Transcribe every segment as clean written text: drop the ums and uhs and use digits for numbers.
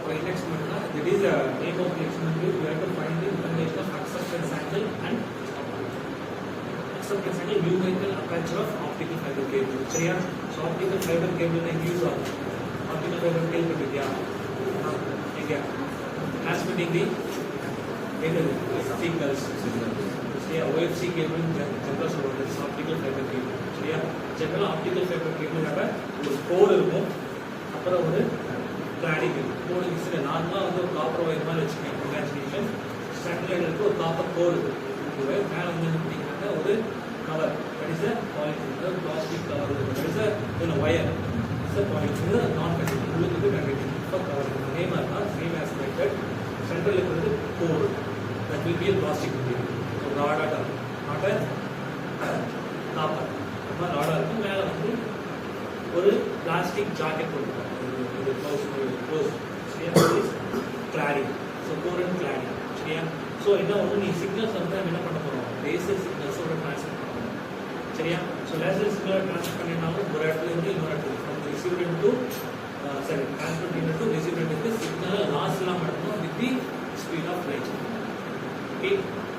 For index method, that is the name of the experiment. We have to find the information of acceptance angle and acceptance angle numerical aperture of optical fiber cable. சரியா? So optical fiber cable ನ use ஆகும். Optical fiber cable பத்தியா? எங்க? Transmitting the signals. சரியா? OFC cable general சொல்றது optical fiber cable. சரியா? general optical fiber cable ல ஒரு core இருக்கும். அப்புறம் ஒரு cladding இருக்கும். core is நார்மலா வந்து ஒரு copper wire மாதிரி வச்சுக்கோங்க. Congratulations. Satellite க்கு ஒரு copper core இருக்கும். மேல வந்து என்ன பண்ணிருக்காங்க ஒரு cover. That is a polyethylene plastic cover. That is a wire. It's a polyethylene non-conducting. உள்ளுக்கு conducting for cover. Name are not same as method. Central இருக்கிறது core. That will be a plastic material. So rod atom. Not a copper. நம்ம rod இருக்கும். மேல வந்து ஒரு plastic jacket போட்டுருக்காங்க. இது close. சரியா? This cladding. So core and cladding. சரியா? So என்ன ஒன்று நீ சிக்னல்ஸ் வந்து என்ன பண்ண போறோம்? லேசர் சிக்னல்ஸோட ட்ரான்ஸ்ஃபர் பண்ண போறோம். சரியா? ஸோ லேசர் சிக்னல் ட்ரான்ஸ்ஃபர் பண்ணினாலும் ஒரு இடத்துல இருந்து இன்னொரு இடத்துல from receiver to transfer unit to receiver signal loss இல்லாமல் நடக்கணும் with the speed of light.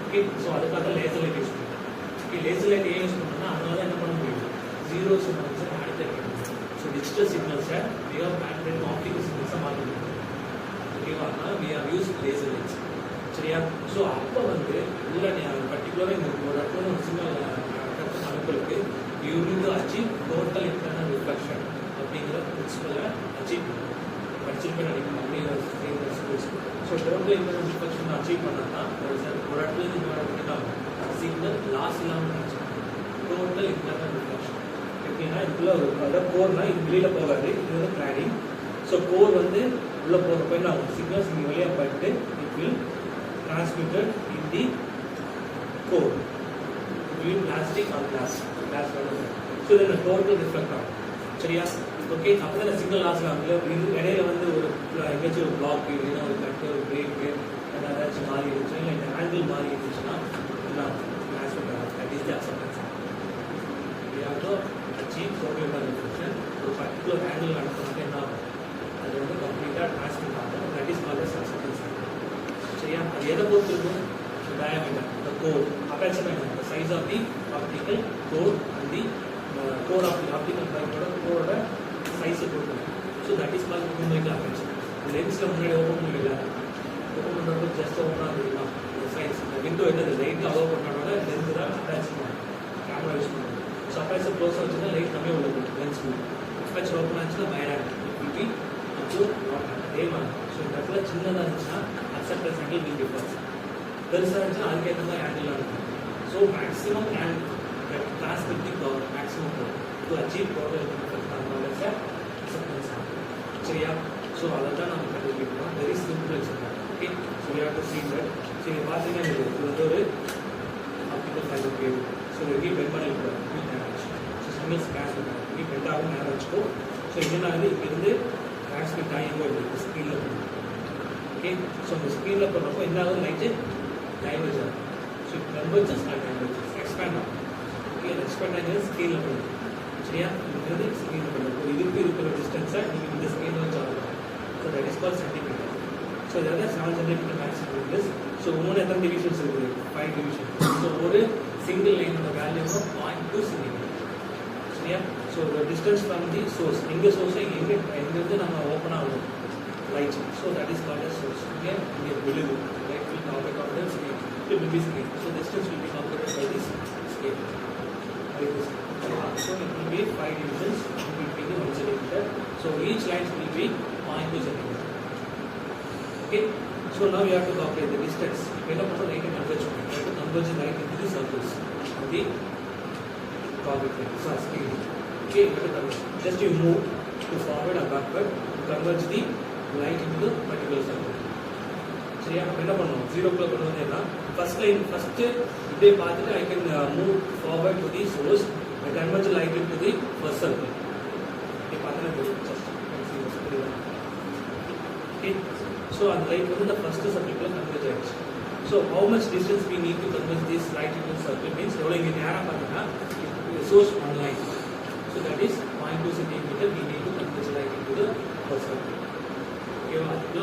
Okay so அதுக்காக லேசர் லைட் யூஸ் பண்ணுறோம். ஓகே லேசர் லைட் ஏன் யூஸ் பண்ணோம்னா அதனால தான் என்ன பண்ண முடியும்? ஜீரோஸ் வந்து மேனிபுலேட் பண்ண முடியும். ஸோ டிஜிட்டல் சிக்னல்ஸை வே ஆஃப் மேனிபுலேட் ஆப்டிகல் சிக்னல்ஸை மாற்ற முடியும். ஓகேவா? அதனால we are use laser lights. சரியா? ஸோ அப்போ வந்து இல்லை பர்டிகுலராக இந்த ஒரு இடத்துல ஒரு சிக்னல் அனுப்புறதுக்கு you need to achieve total internal reflection அப்படிங்கிற பிரின்சிபலை அச்சீவ் படிச்சிருப்பேன் நினைக்கணும் அப்படிங்கிற so total internal reflection achieve பண்ணால் தான் ஒரு இடத்துல இன்னொரு இடத்துல சிக்னல் லாஸ் இல்லாமல் நினச்சி டோட்டல் இன்டர்னல் ரிஃப்ளெக்ஷன் எப்படின்னா இதுக்குள்ள ஒரு அதாவது கோர்னா இது வெளியில் போகாது. இது வந்து கிளாடிங். ஸோ கோர் வந்து உள்ளே போகிறப்ப என்ன ஆகும்? சிக்னல்ஸ் இங்கே வெளியே போயிட்டு it will transmitted in the core between plastic or glass so then the total reflect ஆகும். சரியா? ஓகே அப்போ தான் சிக்னல் லாஸ் ஆகல. இடையில வந்து ஒரு எங்கேயாச்சும் ஒரு பிளாக் இல்லைன்னா ஒரு கட்டு ஒரு பிரேக்கு ஏதாச்சும் மாறி இருந்துச்சு இல்லை இந்த ஆங்கிள் மாறி இருந்துச்சுன்னா எல்லாம் டிரான்ஸ்மிட் ஆகும். That is the acceptance. we have to achieve total reflection. ஒரு பர்டிகுலர் ஆங்கிள் நடக்கும்போது என்ன ஆகும்? அது வந்து கம்ப்ளீட்டாக டிரான்ஸ்மிட் ஆகும். That is called as acceptance. சரியா? அது எதை பொறுத்து இருக்கும்? டயாமீட்டர், the core, aperture என்ன? The size of the optical core and the core of the optical fiber core size பொறுத்து. So that is called numerical aperture. லென்ஸ்ல முன்னாடி open பண்றப்ப just open ஆகுதுன்னா the size the window என்னது light allow பண்ணனால lens தான் attach பண்ணுவோம். Camera use பண்ணுவோம். So அperture close வச்சுன்னா லைட் கம்மியாக உள்ள போகும் லென்ஸ். aperture ஓப்பன் ஆச்சுன்னா மைனாட் it will be up to not அதே மாதிரி. ஸோ இந்த இடத்துல சின்னதாக இருந்துச்சுன்னா acceptance angle will differ. பெருசாக இருந்துச்சுன்னா அதுக்கேற்ற மாதிரி ஆங்கிள் இருக்கும். So maximum angle transmit the power maximum power to achieve total acceptance angle. சரியா? ஸோ அதை தான் நம்ம கண்டுபிடிக்கணும். வெரி சிம்பிள் வச்சுருக்கோம். Okay so we have to see that. So இது பார்த்தீங்கன்னா இது வந்து ஒரு ஆப்டிக்கல் ஃபைபர் கேபிள். ஸோ இது பெண்ட் பண்ணிருக்கோம். ஸோ சிங்கிள்ஸ் டிரான்ஸ்மிட் ஆகும். இது பெண்ட் ஆகும் நேரம் வச்சுக்கோ. ஸோ என்னென்னாவது இங்கிருந்து டிரான்ஸ்மிட் ஆகி இருக்குது ஸ்க்ரீனில் பண்ணுவோம். ஓகே ஸோ இந்த ஸ்க்ரீனில் பண்ணுறப்போ என்ன ஆகுது? லைட்டு டைவர்ஜ் ஆகும். So converges or diverges expand ஆகும். ஓகே எக்ஸ்பேண்ட் ஆகி ஸ்க்ரீனில் பண்ணுவோம். சரியா? இங்கிறது ஸ்க்ரீனில் பண்ணுவோம். இதுக்கு இருக்கிற டிஸ்டன்ஸை நீங்கள் இந்த ஸ்க்ரீனில் வச்சு ஆகலாம். So that is call centimetre. So இதாவது 7 சென்டிமீட்டர் மேக்ஸிமம் இன்ட்ரெஸ். ஸோ இன்னொன்று எத்தனை டிவிஷன்ஸ் இருக்குது? 5 டிவிஷன். ஸோ ஒரு சிங்கிள் லைனோட வேல்யூ 0.2 சென்டிமீட்டர். சரியா? So distance from the source எங்கே சோர்ஸை எங்கேருந்து நம்ம ஓப்பன் ஆகும் light. So that is called as source. Here we have below light will calculate on the scale. It will be scale. So distance will be calculated by this scale. By this. So it will be 5 divisions between the 1 centimeter. So each line will be 0.2 centimeter. Okay. So now we have to calculate the distance. When a person light converge, we have to converge the light into the circles of the target line. So scale. Okay. Just you move to forward or backward to converge the light into the particular circle. சரியா? என்ன பண்ணணும்? 0 கொண்டு வந்தேன்னா first line first இப்படியே பார்த்துட்டு I can move forward to the source I convert light into the first circle. இப்படி பார்த்தா just okay so அந்த லைட் வந்து இந்த ஃபர்ஸ்ட் சர்க்கிள்குள்ள கன்வெர்ஜ் ஆயிடுச்சு. So how much distance we need to converge this light into circle means எவ்வளோ இங்கே நேராக பார்த்தீங்கன்னா source one line. So that is 0.2 centimeter we need to convert light into the first circle. ஓகேவா? அதுக்குள்ள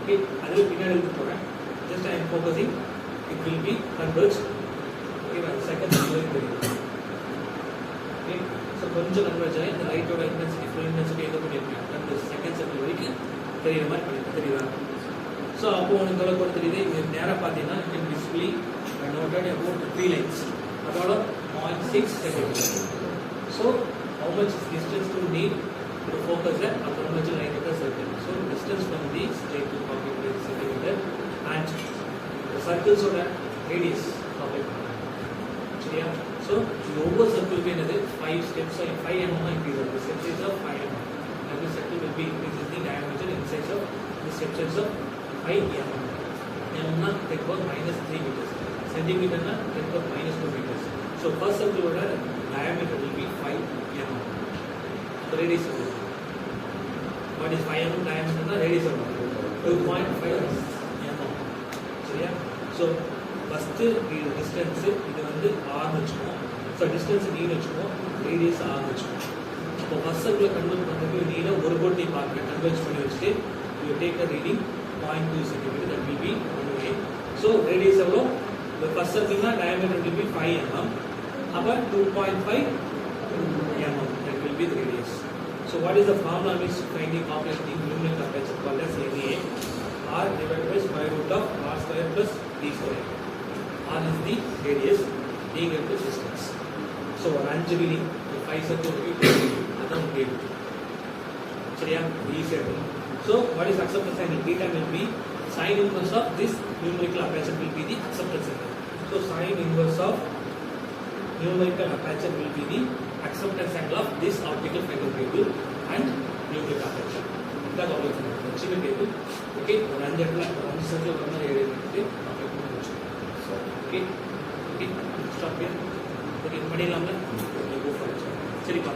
okay அதில் பின்னாடி எழுதி போகிறேன். Just I am focusing it will be converge. ஓகேவா செகண்ட் சர்க்கிள் தெரியும். ஓகே ஸோ கொஞ்சம் கன்வெர்ஜ் ஆகி இந்த லைட்டோட இன்டென்சிட்டி ஃபுல் இன்டென்சிட்டி எங்கே பண்ணியிருக்கேன் அந்த செகண்ட் சர்க்கிள் வரைக்கும் தெரியுற மாதிரி பண்ணியிருக்கேன். தெரியுதா? ஸோ அப்போ உனக்கு எவ்வளோ கூட தெரியுது. இது நேராக பார்த்தீங்கன்னா it can display noted about 3 lines அதோட 0.6 second. So how much distance to need to focus that upon much line of the circle. So distance from the straight to pocket with centimeter and the circles of the radius pocket. சரியா? So the over circle पे नदे 5 steps or 5 mm increase of the step size of 5 mm. And the circle will be increases the diameter in size of the step size of 5 mm. Mm na 10⁻³ meters. Centimeter na 10⁻² meters. So first circle order diameter will be 5 mm. The radius of it. What is 5 mm diameter? The radius of it. 2.5 mm. சரியா? So first distance இது வந்து r வெச்சுக்கோம். So distance நீ வெச்சுக்கோம். Radius r வெச்சுக்கோம். அப்போ first circle convert பண்றதுக்கு நீல ஒரு code நீ பார்க்க கன்வெர்ட் பண்ணி வச்சிட்டு you take a reading 0.2 cm. That will be 1 way. So radius எவ்வளோ? The first circle na diameter will be 5 mm. About 2.5 mm. That will be the radius. So what is the formula which finding calculate the numerical aperture called as NA? R divided by square root of r square plus d square. R is the radius, d is the distance. So ஒரு 5 reading, 5 circle அதான் கேள்வி. சரியா? ஈஸியா இருக்கும். So what is acceptance angle? Theta will be sin inverse of this numerical aperture will be the acceptance angle. So sin inverse of numerical aperture will be the acceptance angle of this optical fiber cable and numerical aperture. That all is the cable. Okay, ஒரு 5 இடத்துல 5 circle வர மாதிரி எழுதிட்டு okay, okay, stop here. Okay, படிக்கலாம்ல? Go for it. சரி பா.